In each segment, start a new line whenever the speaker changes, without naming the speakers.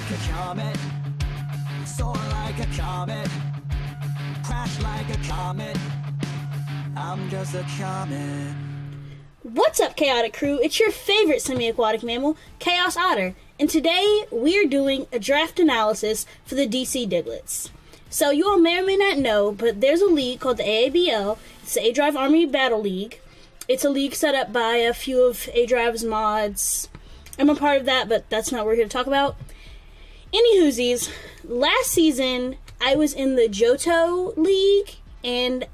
like a comet, soar like a comet, crash like a comet. I'm just a comet.
What's up, Chaotic Crew? It's your favorite semi-aquatic mammal, Chaos Otter, and today we're doing a draft analysis for the DC Diglets. So you all may or may not know, but there's a league called the AABL. It's the A-Drive Army Battle League. It's a league set up by a few of A-Drive's mods. I'm a part of that, but that's not what we're here to talk about. Anywhoosies, last season I was in the Johto League, and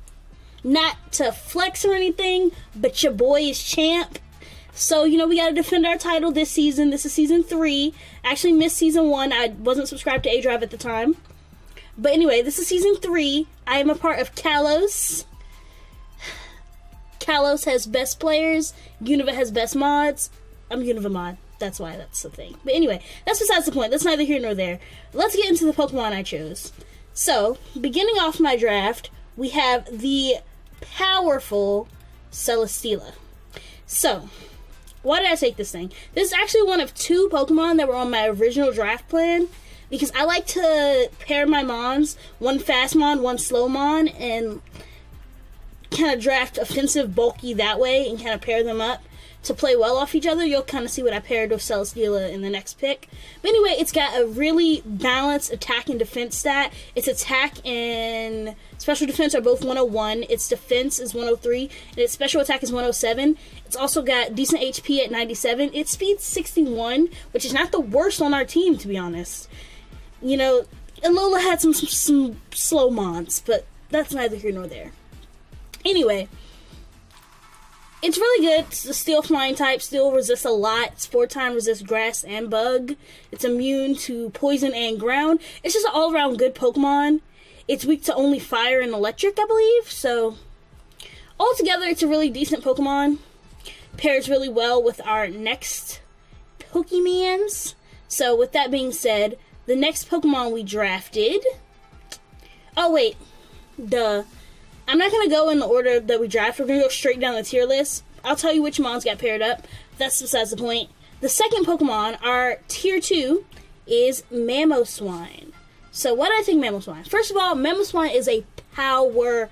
not to flex or anything, but your boy is champ. So, we got to defend our title this season. This is season 3. I actually missed season 1. I wasn't subscribed to A-Drive at the time. But anyway, this is season 3. I am a part of Kalos. Kalos has best players. Unova has best mods. I'm Unova mod. That's why that's the thing. But anyway, that's besides the point. That's neither here nor there. Let's get into the Pokemon I chose. So, beginning off my draft, we have the powerful Celesteela. So, why did I take this thing? This is actually one of 2 Pokemon that were on my original draft plan, because I like to pair my Mons, one fast Mon, one slow Mon, and kind of draft offensive, bulky that way, and kind of pair them up to play well off each other. You'll kind of see what I paired with Celesteela in the next pick. But anyway, it's got a really balanced attack and defense stat. Its attack and special defense are both 101. Its defense is 103. And its special attack is 107. It's also got decent HP at 97. Its speed's 61, which is not the worst on our team, to be honest. Alola had some slow mons, but that's neither here nor there. Anyway, it's really good. It's a steel flying type. Steel resists a lot. It's 4-time resists grass and bug. It's immune to poison and ground. It's just an all-around good Pokemon. It's weak to only fire and electric, I believe. So, altogether, it's a really decent Pokemon. Pairs really well with our next Pokemans. So, with that being said, the next Pokemon we drafted... Oh, wait. Duh. I'm not going to go in the order that we draft. We're going to go straight down the tier list. I'll tell you which Mons got paired up. That's besides the point. The second Pokemon, our tier 2, is Mamoswine. So what do I think Mamoswine? First of all, Mamoswine is a powerhouse.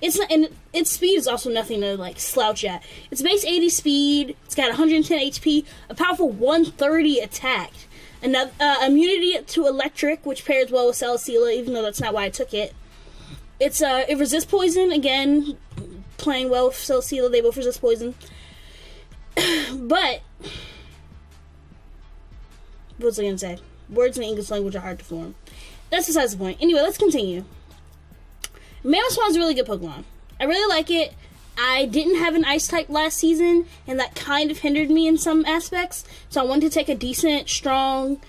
Its speed is also nothing to slouch at. It's base 80 speed. It's got 110 HP. A powerful 130 attack. Another immunity to electric, which pairs well with Celesteela, even though that's not why I took it. It resists poison, again, playing well with Celesteela, they both resist poison. But, what was I going to say? Words in the English language are hard to form. That's besides the point. Anyway, let's continue. Mamoswine's a really good Pokemon. I really like it. I didn't have an Ice type last season, and that kind of hindered me in some aspects. So I wanted to take a decent, strong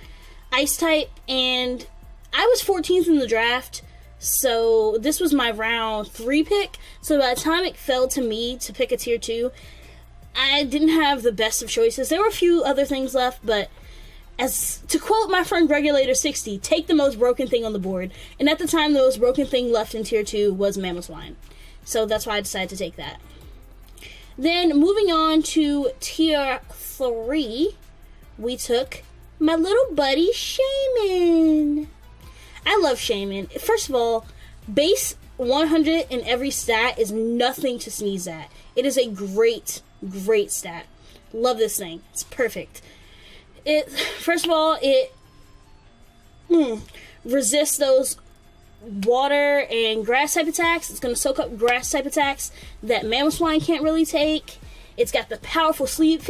Ice type, and I was 14th in the draft. So this was my round 3 pick. So by the time it fell to me to pick a tier 2, I didn't have the best of choices. There were a few other things left, but as to quote my friend Regulator60, take the most broken thing on the board. And at the time, the most broken thing left in tier 2 was Mamoswine. So that's why I decided to take that. Then moving on to tier 3, we took my little buddy Shaman. I love Shaman. First of all, base 100 in every stat is nothing to sneeze at. It is a great, great stat. Love this thing. It's perfect. First of all, it resists those water and grass type attacks. It's going to soak up grass type attacks that Mamoswine can't really take. It's got the powerful seed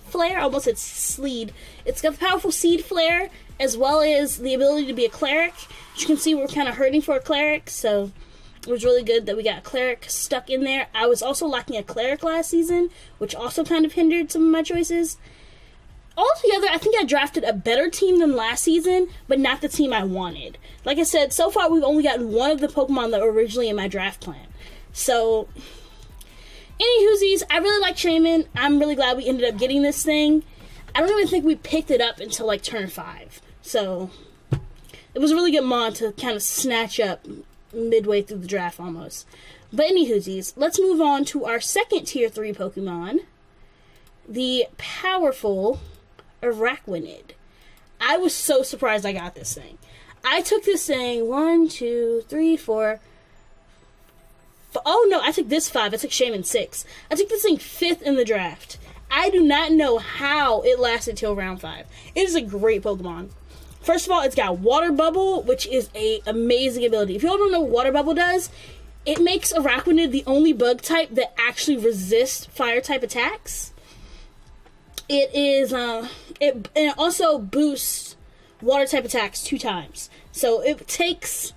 flare. I almost said sleed. It's got the powerful seed flare, as well as the ability to be a cleric. As you can see, we're kind of hurting for a cleric, so it was really good that we got a cleric stuck in there. I was also lacking a cleric last season, which also kind of hindered some of my choices. Altogether, I think I drafted a better team than last season, but not the team I wanted. Like I said, so far we've only gotten one of the Pokemon that were originally in my draft plan. So, anywhoosies, I really like Shaman. I'm really glad we ended up getting this thing. I don't even think we picked it up until turn 5. So, it was a really good mod to kind of snatch up midway through the draft almost. But anywhoosies, let's move on to our second tier 3 Pokemon, the powerful Araquanid. I was so surprised I got this thing. I took this thing 1, 2, 3, 4. Oh no, I took this 5. I took Shaman 6. I took this thing 5th in the draft. I do not know how it lasted till round 5. It is a great Pokemon. First of all, it's got Water Bubble, which is a amazing ability. If you all don't know what Water Bubble does, it makes Araquanid the only bug type that actually resists fire type attacks. It is it also boosts water type attacks 2 times. So it takes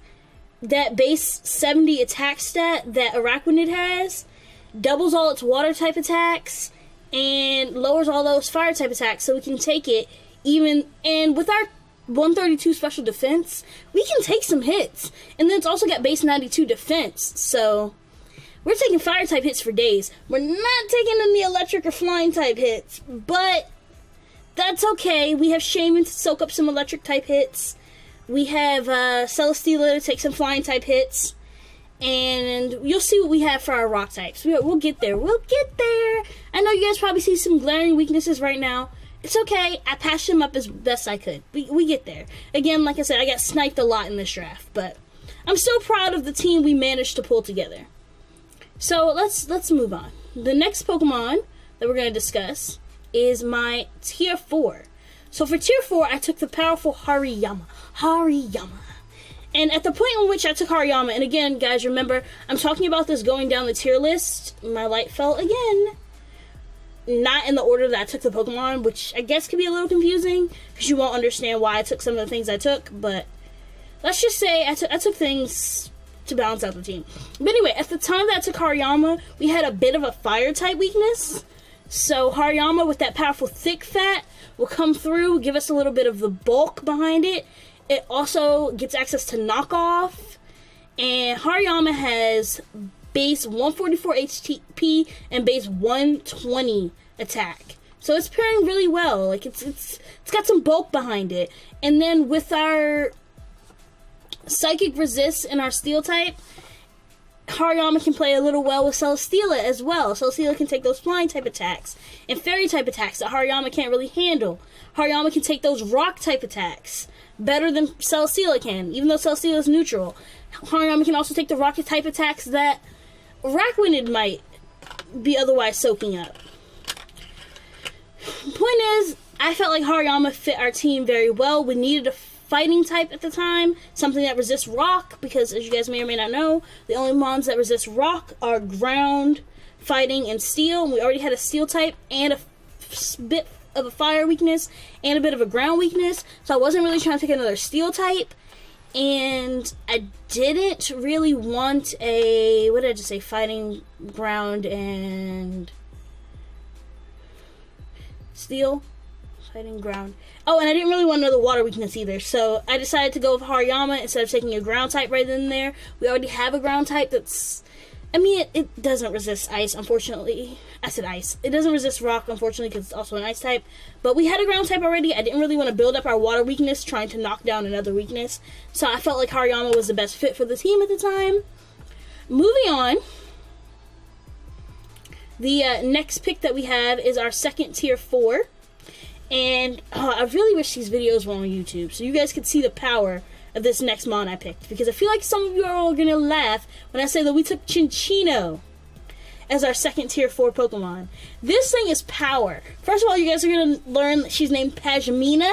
that base 70 attack stat that Araquanid has, doubles all its water type attacks, and lowers all those fire type attacks, so we can take it even, and with our 132 special defense, we can take some hits. And then it's also got base 92 defense, so we're taking fire type hits for days. We're not taking any electric or flying type hits, but that's okay. We have Shaman to soak up some electric type hits. We have Celesteela to take some flying type hits. And you'll see what we have for our rock types. We'll get there. We'll get there. I know you guys probably see some glaring weaknesses right now. It's okay. I patched them up as best I could. We get there. Again, like I said, I got sniped a lot in this draft. But I'm still proud of the team we managed to pull together. So let's move on. The next Pokemon that we're going to discuss is my Tier 4. So for Tier 4, I took the powerful Hariyama. And at the point in which I took Hariyama, and again, guys, remember, I'm talking about this going down the tier list. My light fell again. Not in the order that I took the Pokemon, which I guess could be a little confusing, because you won't understand why I took some of the things I took, but let's just say I took things to balance out the team. But anyway, at the time that I took Hariyama, we had a bit of a fire-type weakness. So Hariyama, with that powerful thick fat, will come through, give us a little bit of the bulk behind it. It also gets access to knockoff, and Hariyama has base 144 HP and base 120 attack. So it's pairing really well. Like it's got some bulk behind it. And then with our psychic resist and our steel type, Hariyama can play a little well with Celesteela as well. Celesteela can take those flying type attacks and fairy type attacks that Hariyama can't really handle. Hariyama can take those rock type attacks better than Celesteela can, even though Celesteela is neutral. Hariyama can also take the rocket type attacks that Araquanid might be otherwise soaking up. Point is, I felt like Hariyama fit our team very well. We needed a fighting type at the time, something that resists rock, because as you guys may or may not know, the only mons that resist rock are ground, fighting, and steel. And we already had a steel type and a bit of a fire weakness and a bit of a ground weakness, so I wasn't really trying to take another steel type, and I didn't really want a, what did I just say, fighting, ground, and steel, fighting, ground. Oh, and I didn't really want another water weakness either, so I decided to go with Hariyama instead of taking a ground type right in there. We already have a ground type that's, I mean, it doesn't resist ice, unfortunately. I said ice. It doesn't resist rock, unfortunately, because it's also an ice type. But we had a ground type already. I didn't really want to build up our water weakness, trying to knock down another weakness. So I felt like Hariyama was the best fit for the team at the time. Moving on. The next pick that we have is our second Tier 4. And I really wish these videos were on YouTube, so you guys could see the power of this next mon I picked, because I feel like some of you are all going to laugh when I say that we took Chinchino as our second Tier 4 Pokemon. This thing is power. First of all, you guys are going to learn that she's named Pashmina,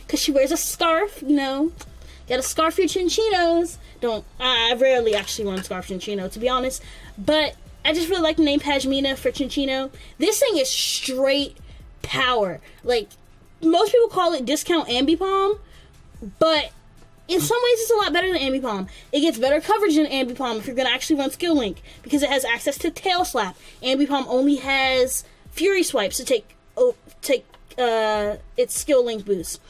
because she wears a scarf, you know. Got a scarf for your Chinchinos. I rarely actually run scarf Chinchino, to be honest, but I just really like the name Pashmina for Chinchino. This thing is straight power. Like, most people call it discount Ambipom, but in some ways it's a lot better than Ambipom. It gets better coverage than Ambipom if you're going to actually run Skill Link, because it has access to Tail Slap. Ambipom only has Fury Swipes to take its Skill Link boost.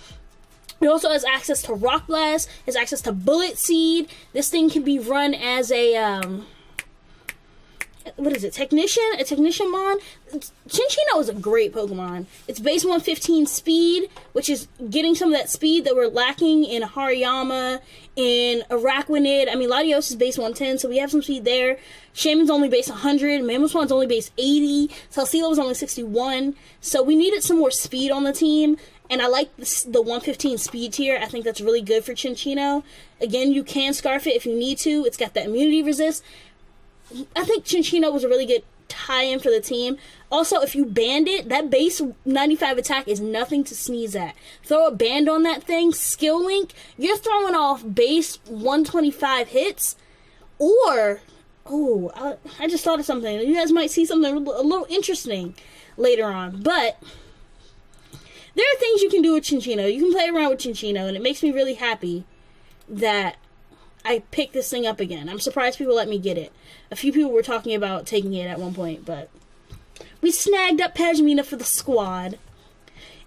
It also has access to Rock Blast, has access to Bullet Seed. This thing can be run as a what is it? A technician mon. Chinchino is a great Pokemon. It's base 115 speed, which is getting some of that speed that we're lacking in Hariyama, in Araquanid. I mean, Latios is base 110, so we have some speed there. Shaman's only base 100. Mamoswan's only base 80. Celesteela was only 61. So we needed some more speed on the team. And I like the 115 speed tier. I think that's really good for Chinchino. Again, you can scarf it if you need to. It's got that immunity resist. I think Chinchino was a really good tie-in for the team. Also, if you band it, that base 95 attack is nothing to sneeze at. Throw a band on that thing, skill link, you're throwing off base 125 hits. Or, I just thought of something. You guys might see something a little interesting later on. But there are things you can do with Chinchino. You can play around with Chinchino, and it makes me really happy that I picked this thing up again. I'm surprised people let me get it. A few people were talking about taking it at one point, but we snagged up Pajmina for the squad.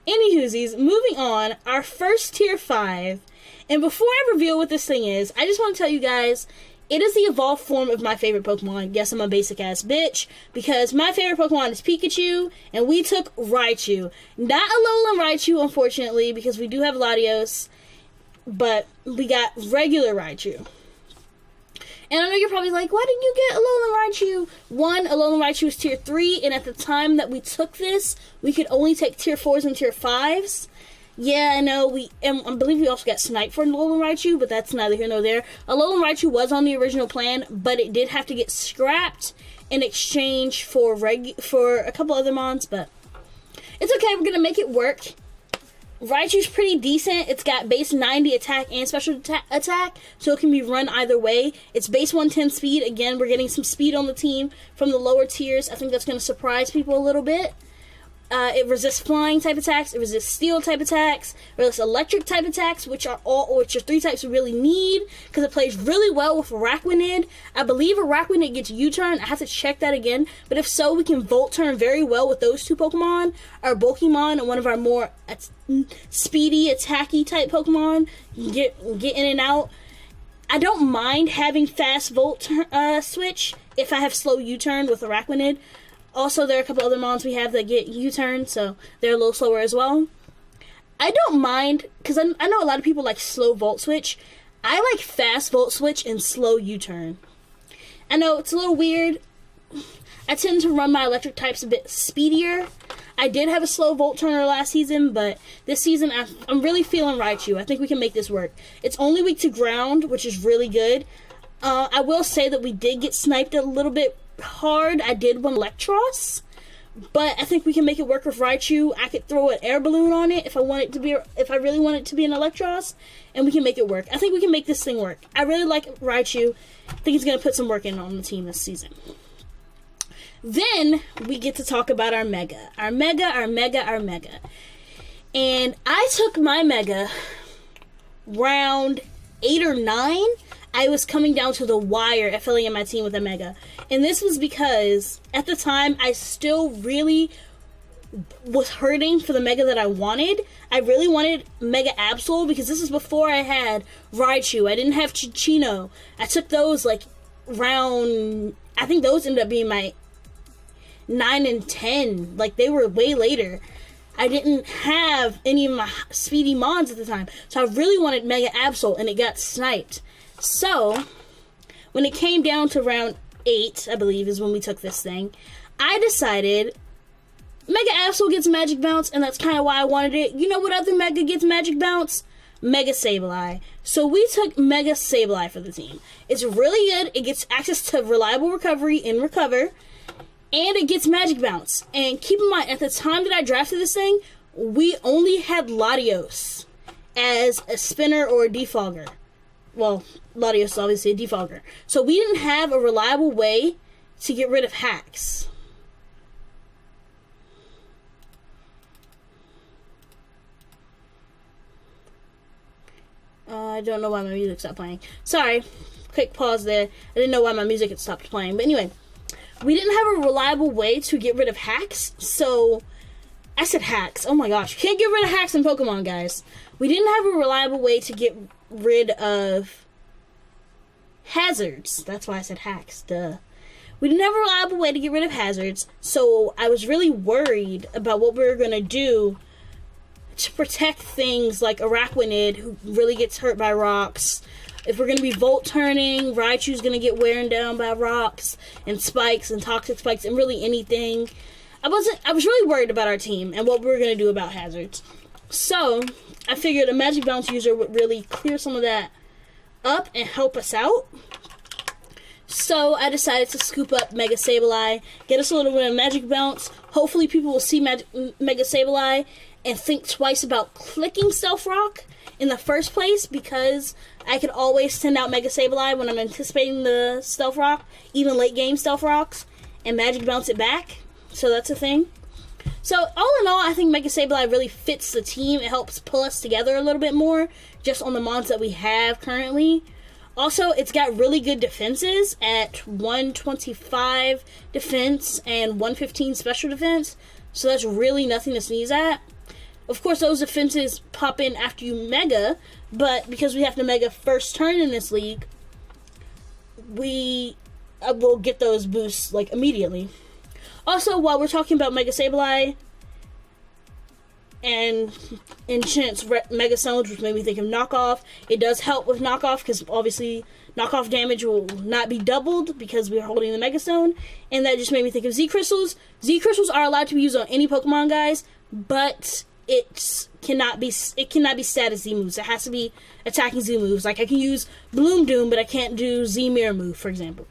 Anywhoosies, moving on, our first tier 5. And before I reveal what this thing is, I just want to tell you guys, it is the evolved form of my favorite Pokemon. Yes, I'm a basic ass bitch, because my favorite Pokemon is Pikachu, and we took Raichu. Not Alolan Raichu, unfortunately, because we do have Latios, but we got regular Raichu. And I know you're probably like, why didn't you get Alolan Raichu? One, Alolan Raichu was tier 3, and at the time that we took this, we could only take tier 4s and tier 5s. Yeah, I know, I believe we also got sniped for Alolan Raichu, but that's neither here nor there. Alolan Raichu was on the original plan, but it did have to get scrapped in exchange for a couple other mons, but it's okay, we're gonna make it work. Raichu's pretty decent. It's got base 90 attack and special attack, so it can be run either way. It's base 110 speed. Again, we're getting some speed on the team from the lower tiers. I think that's going to surprise people a little bit. It resists flying type attacks, it resists steel type attacks, it resists electric type attacks, which are 3 types we really need, because it plays really well with Araquanid. I believe Araquanid gets U-turn, I have to check that again, but if so, we can Volt Turn very well with those two Pokemon, our Bulkymon and one of our more speedy, attacky type Pokemon, get in and out. I don't mind having fast Volt switch if I have slow U-turn with Araquanid. Also, there are a couple other mons we have that get U-turn, so they're a little slower as well. I don't mind, because I know a lot of people like slow Volt Switch. I like fast Volt Switch and slow U-turn. I know, it's a little weird. I tend to run my electric types a bit speedier. I did have a slow Volt Turner last season, but this season I'm really feeling Raichu. I think we can make this work. It's only weak to ground, which is really good. I will say that we did get sniped a little bit hard. I did one Electros, but I think we can make it work with Raichu. I could throw an air balloon on it if I really want it to be an Electros, and we can make it work. I think we can make this thing work. I really like Raichu. I think he's gonna put some work in on the team this season. Then we get to talk about our Mega. Our Mega. And I took my Mega round 8 or 9. I was coming down to the wire at filling in my team with a Mega. And this was because, at the time, I still really was hurting for the Mega that I wanted. I really wanted Mega Absol, because this is before I had Raichu. I didn't have Chinchino. I took those, like, round... I think those ended up being my 9 and 10. Like, they were way later. I didn't have any of my speedy mons at the time. So I really wanted Mega Absol, and it got sniped. So, when it came down to round 8, I believe, is when we took this thing, I decided Mega Absol gets Magic Bounce, and that's kind of why I wanted it. You know what other Mega gets Magic Bounce? Mega Sableye. So we took Mega Sableye for the team. It's really good. It gets access to reliable recovery in Recover, and it gets Magic Bounce. And keep in mind, at the time that I drafted this thing, we only had Latios as a spinner or a defogger. Well, Latios is obviously a defogger. So we didn't have a reliable way to get rid of hacks. I don't know why my music stopped playing. Sorry, quick pause there. I didn't know why my music had stopped playing. But anyway, we didn't have a reliable way to get rid of hacks. So, I said hacks. Oh my gosh, you can't get rid of hacks in Pokemon, guys. We didn't have a reliable way to get rid of hazards. That's why I said hacks, duh. We didn't have a reliable way to get rid of hazards, so I was really worried about what we were going to do to protect things like Araquanid, who really gets hurt by rocks. If we're going to be Volt Turning, Raichu's going to get wearing down by rocks and spikes and toxic spikes and really anything. I was really worried about our team and what we were going to do about hazards. So, I figured a Magic Bounce user would really clear some of that up and help us out. So, I decided to scoop up Mega Sableye, get us a little bit of Magic Bounce. Hopefully, people will see Mega Sableye and think twice about clicking Stealth Rock in the first place, because I could always send out Mega Sableye when I'm anticipating the Stealth Rock, even late game Stealth Rocks, and Magic Bounce it back. So, that's a thing. So, all in all, I think Mega Sableye really fits the team. It helps pull us together a little bit more, just on the mons that we have currently. Also, it's got really good defenses at 125 defense and 115 special defense. So that's really nothing to sneeze at. Of course, those defenses pop in after you Mega, but because we have to Mega first turn in this league, we will get those boosts like immediately. Also, while we're talking about Mega Sableye and Enchant's Mega Stones, which made me think of Knockoff, it does help with Knockoff, because obviously Knockoff damage will not be doubled because we're holding the Mega Stone, and that just made me think of Z Crystals. Z Crystals are allowed to be used on any Pokemon, guys, but it cannot be status Z moves. It has to be attacking Z moves. Like, I can use Bloom Doom, but I can't do Z Mirror move, for example.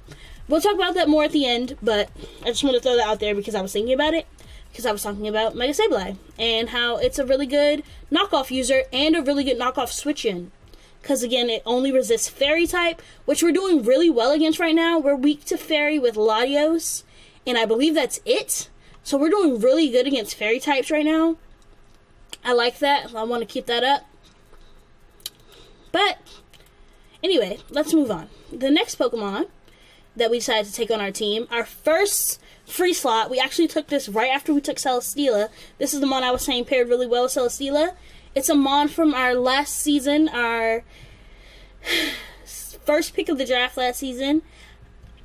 We'll talk about that more at the end, but I just want to throw that out there because I was thinking about it. Because I was talking about Mega Sableye and how it's a really good knockoff user and a really good knockoff switch-in. Because, again, it only resists Fairy type, which we're doing really well against right now. We're weak to Fairy with Latios, and I believe that's it. So we're doing really good against Fairy types right now. I like that. I want to keep that up. But, anyway, let's move on. The next Pokemon that we decided to take on our team, our first free slot, we actually took this right after we took Celesteela. This is the mon I was saying paired really well with Celesteela. It's a mon from our last season, our first pick of the draft last season.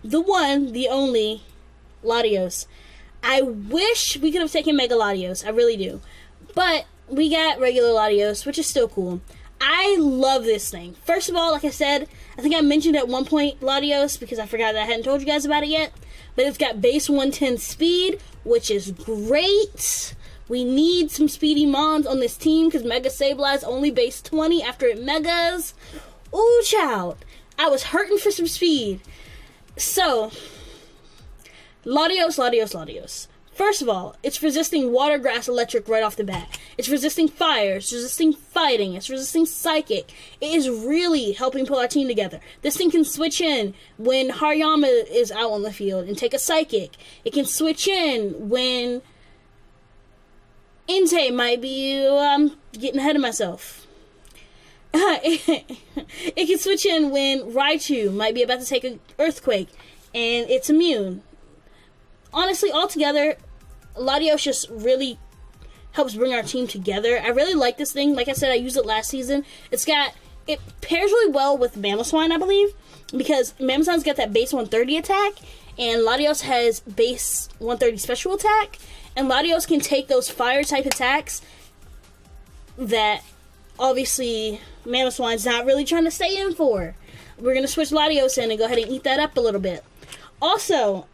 The one, the only, Latios. I wish we could have taken Mega Latios. I really do. But we got regular Latios, which is still cool. I love this thing. First of all, like I said, I think I mentioned at one point Latios because I forgot that I hadn't told you guys about it yet. But it's got base 110 speed, which is great. We need some speedy mons on this team because Mega Sableye is only base 20 after it megas. Ooh, child. I was hurting for some speed. So, Latios. First of all, it's resisting water, grass, electric right off the bat. It's resisting fire. It's resisting fighting. It's resisting psychic. It is really helping pull our team together. This thing can switch in when Hariyama is out on the field and take a psychic. It can switch in when Entei might be... I'm getting ahead of myself. It can switch in when Raichu might be about to take an earthquake and it's immune. Honestly, altogether, Latios just really helps bring our team together. I really like this thing. Like I said, I used it last season. It pairs really well with Mamoswine, I believe, because Mamoswine's got that base 130 attack, and Latios has base 130 special attack, and Latios can take those fire-type attacks that, obviously, Mamoswine's not really trying to stay in for. We're going to switch Latios in and go ahead and eat that up a little bit. Also,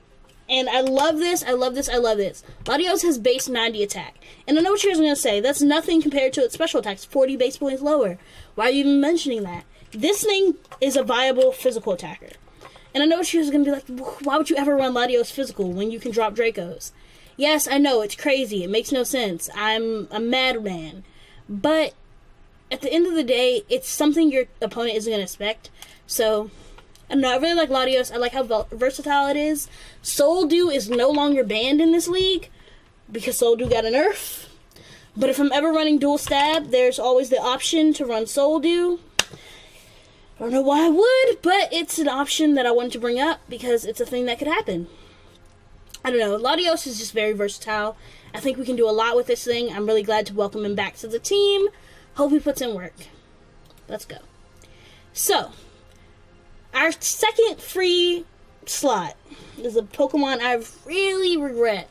and I love this. Latios has base 90 attack. And I know what you guys are going to say. That's nothing compared to its special attacks, 40 base points lower. Why are you even mentioning that? This thing is a viable physical attacker. And I know what you guys are going to be like, why would you ever run Latios physical when you can drop Dracos? Yes, I know, it's crazy. It makes no sense. I'm a madman. But at the end of the day, it's something your opponent isn't going to expect. So, I don't know, I really like Latios. I like how versatile it is. Soul Dew is no longer banned in this league because Soul Dew got a nerf. But if I'm ever running Dual Stab, there's always the option to run Soul Dew. I don't know why I would, but it's an option that I wanted to bring up because it's a thing that could happen. I don't know, Latios is just very versatile. I think we can do a lot with this thing. I'm really glad to welcome him back to the team. Hope he puts in work. Let's go. So, our second free slot is a Pokemon I really regret.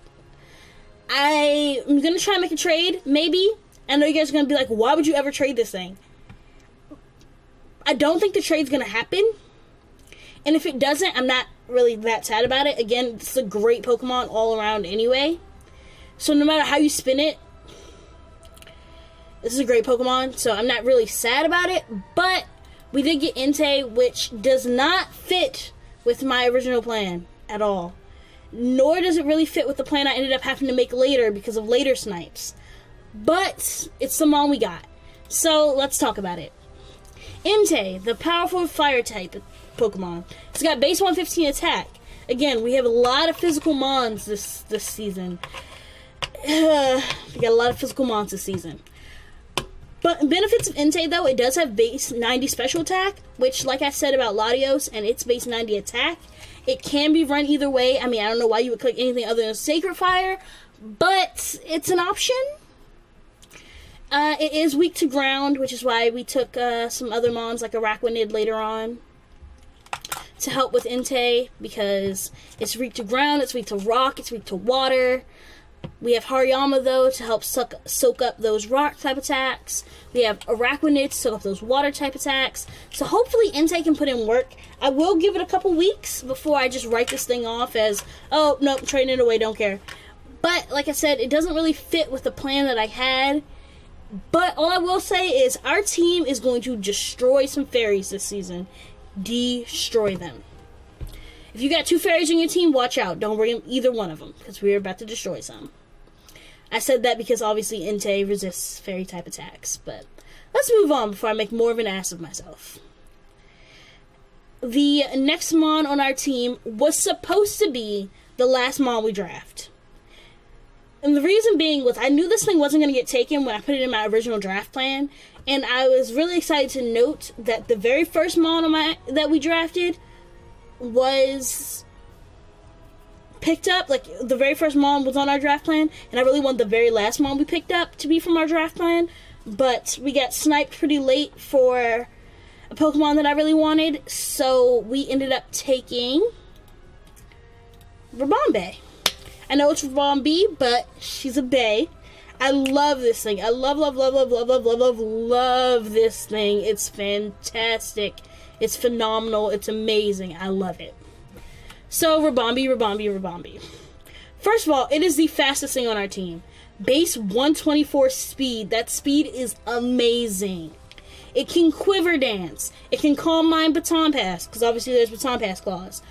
I'm going to try and make a trade, maybe. I know you guys are going to be like, why would you ever trade this thing? I don't think the trade's going to happen. And if it doesn't, I'm not really that sad about it. Again, it's a great Pokemon all around anyway. So no matter how you spin it, This is a great Pokemon, so I'm not really sad about it, but we did get Entei, which does not fit with my original plan at all. Nor does it really fit with the plan I ended up having to make later because of later snipes. But it's the Mon we got. So let's talk about it. Entei, the powerful fire type Pokemon. It's got base 115 attack. Again, we have a lot of physical Mons this season. We got a lot of physical Mons this season. But benefits of Entei, though, it does have base 90 special attack, which, like I said about Latios and its base 90 attack, it can be run either way. I mean, I don't know why you would click anything other than Sacred Fire, but it's an option. It is weak to ground, which is why we took some other Mons like Araquanid later on to help with Entei, because it's weak to ground, it's weak to rock, it's weak to water. We have Hariyama, though, to help soak up those rock-type attacks. We have Araquanid to soak up those water-type attacks. So hopefully Entei can put in work. I will give it a couple weeks before I just write this thing off as, oh, nope, trading it away, don't care. But, like I said, it doesn't really fit with the plan that I had. But all I will say is our team is going to destroy some fairies this season. Destroy them. If you got 2 fairies on your team, watch out. Don't bring either one of them, because we're about to destroy some. I said that because obviously Entei resists fairy type attacks, but let's move on before I make more of an ass of myself. The next Mon on our team was supposed to be the last Mon we draft. And the reason being was I knew this thing wasn't going to get taken when I put it in my original draft plan, and I was really excited to note that the very first Mon that we drafted was picked up, like the very first Mon was on our draft plan, and I really want the very last Mon we picked up to be from our draft plan, but we got sniped pretty late for a Pokemon that I really wanted, so we ended up taking Rabombe. I know it's Rabombe, but she's a bae. I love this thing. I love this thing. It's fantastic. It's phenomenal. It's amazing. I love it. So, Rabombe. First of all, it is the fastest thing on our team. Base 124 speed. That speed is amazing. It can Quiver Dance. It can Calm Mind Baton Pass, because obviously there's Baton Pass clause.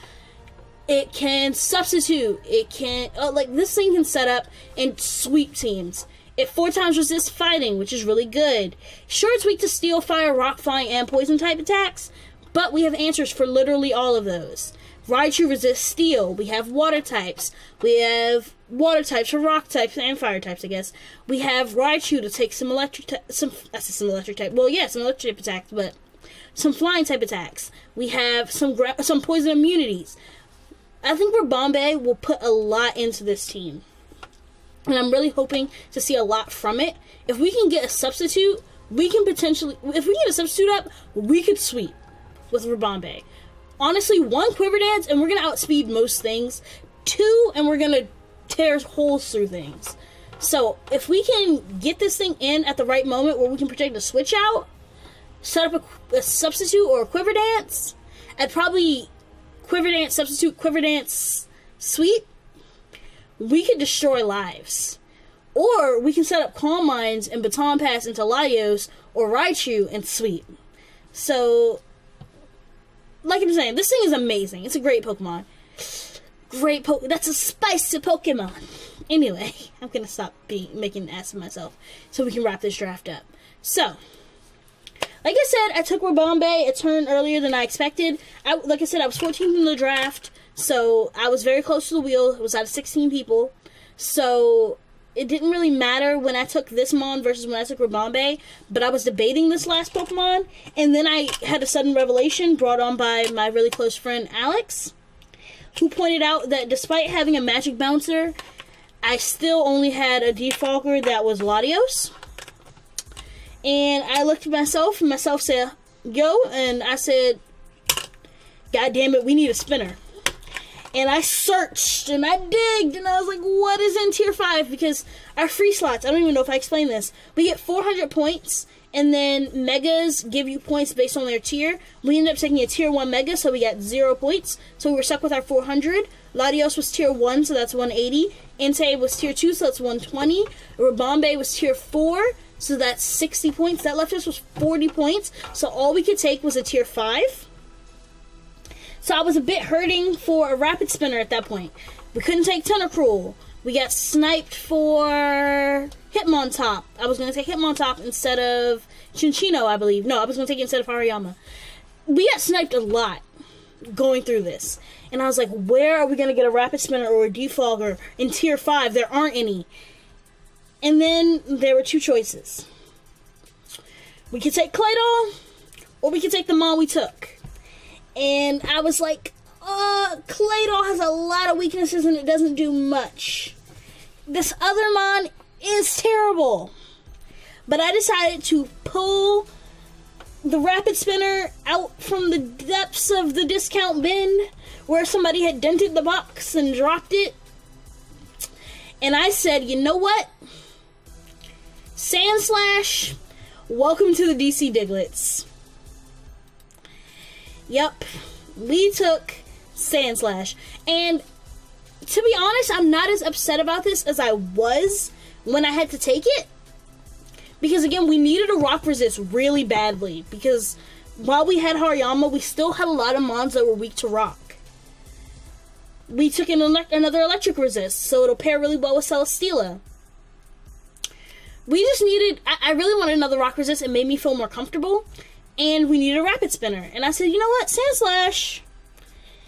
It can Substitute. It can... this thing can set up and sweep teams. It 4 times resists fighting, which is really good. Sure, it's weak to Steel, Fire, Rock, Flying, and Poison type attacks, but we have answers for literally all of those. Raichu resists Steel. We have Water types. We have Water types for Rock types and Fire types, I guess. We have Raichu to take some electric type. Some electric type attacks, but some Flying type attacks. We have some Poison immunities. I think Rabombe will put a lot into this team, and I'm really hoping to see a lot from it. If we can get a substitute, we can potentially... If we get a substitute up, we could sweep with Rabombe. Honestly, 1 Quiver Dance, and we're going to outspeed most things. 2, and we're going to tear holes through things. So, if we can get this thing in at the right moment where we can project a switch out, set up a substitute or a Quiver Dance, I'd probably Quiver Dance, substitute, Quiver Dance, sweep, we could destroy lives. Or we can set up Calm Minds and Baton Pass into Latios or Raichu and sweep. So, like I'm saying, this thing is amazing. It's a great Pokemon. That's a spicy Pokemon. Anyway, I'm gonna stop making an ass of myself so we can wrap this draft up. So, like I said, I took Rabombe a turn earlier than I expected. Like I said, I was 14th in the draft, so I was very close to the wheel. It was out of 16 people. So, it didn't really matter when I took this Mon versus when I took Rabombe, but I was debating this last Pokemon, and then I had a sudden revelation brought on by my really close friend Alex, who pointed out that despite having a Magic Bouncer, I still only had a Defogger that was Latios. And I looked at myself, and myself said, yo, and I said, God damn it, we need a spinner. And I searched, and I digged, and I was like, what is in Tier 5? Because our free slots, I don't even know if I explained this, we get 400 points, and then Megas give you points based on their tier. We ended up taking a Tier 1 Mega, so we got 0 points, so we were stuck with our 400. Latios was Tier 1, so that's 180. Entei was Tier 2, so that's 120. Rabombe was Tier 4, So that's 60 points. That left us with 40 points. So all we could take was a tier 5. So I was a bit hurting for a rapid spinner at that point. We couldn't take Tentacruel. We got sniped for Hitmontop. I was going to take Hitmontop instead of Chinchino, I believe. No, I was going to take it instead of Hariyama. We got sniped a lot going through this. And I was like, where are we going to get a rapid spinner or a defogger in tier 5? There aren't any. And then there were 2 choices. We could take Claydol, or we could take the Mon we took. And I was like, Claydol has a lot of weaknesses and it doesn't do much. This other Mon is terrible. But I decided to pull the rapid spinner out from the depths of the discount bin where somebody had dented the box and dropped it. And I said, you know what? Sandslash, welcome to the DC Diglets. Yep, we took Sandslash. And to be honest, I'm not as upset about this as I was when I had to take it. Because again, we needed a rock resist really badly. Because while we had Hariyama, we still had a lot of mons that were weak to rock. We took in another electric resist, so it'll pair really well with Celesteela. We just needed, I really wanted another rock resist. It made me feel more comfortable. And we needed a rapid spinner. And I said, you know what? Sandslash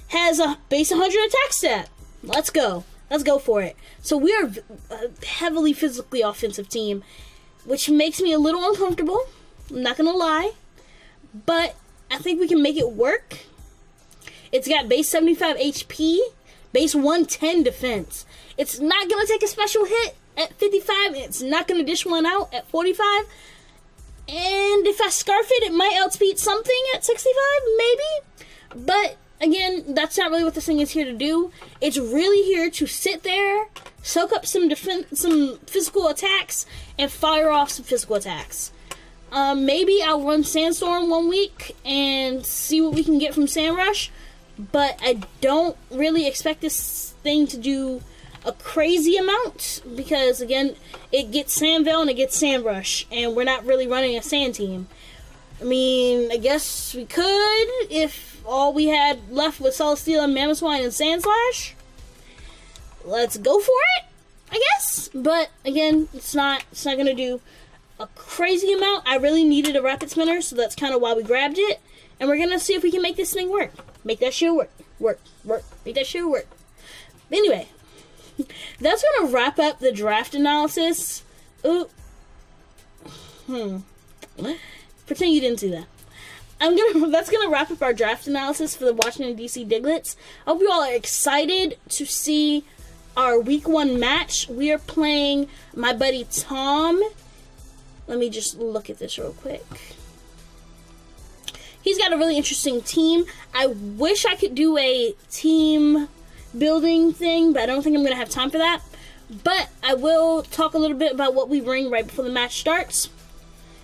has a base 100 attack stat. Let's go. Let's go for it. So we are a heavily physically offensive team, which makes me a little uncomfortable. I'm not going to lie. But I think we can make it work. It's got base 75 HP, base 110 defense. It's not going to take a special hit at 55, it's not going to dish one out at 45. And if I scarf it, it might outspeed something at 65, maybe. But again, that's not really what this thing is here to do. It's really here to sit there, soak up some physical attacks, and fire off some physical attacks. Maybe I'll run Sandstorm 1 week and see what we can get from Sandrush. But I don't really expect this thing to do a crazy amount, because again, it gets Sandveil and it gets Sandrush, and we're not really running a sand team. I mean, I guess we could if all we had left was Celesteela and Mamoswine and Sandslash. Let's go for it, I guess. But again, it's not gonna do a crazy amount. I really needed a rapid spinner, so that's kind of why we grabbed it, and we're gonna see if we can make this thing work. Make that shit work. Make that shit work. Anyway, that's going to wrap up the draft analysis. Ooh. Pretend you didn't see that. That's going to wrap up our draft analysis for the Washington, D.C. Diglets. I hope you all are excited to see our week 1 match. We are playing my buddy Tom. Let me just look at this real quick. He's got a really interesting team. I wish I could do a team building thing, but I don't think I'm going to have time for that. But I will talk a little bit about what we bring right before the match starts.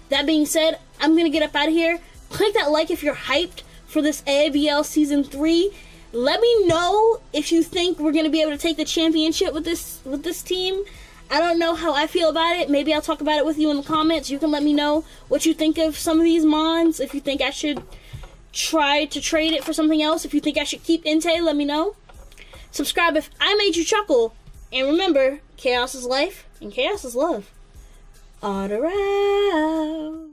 That being said, I'm going to get up out of here. Click that like if you're hyped for this AABL Season 3. Let me know if you think we're going to be able to take the championship with this team. I don't know how I feel about it. Maybe I'll talk about it with you in the comments. You can let me know what you think of some of these mons. If you think I should try to trade it for something else. If you think I should keep Entei, let me know. Subscribe if I made you chuckle. And remember, chaos is life and chaos is love. Otter Out.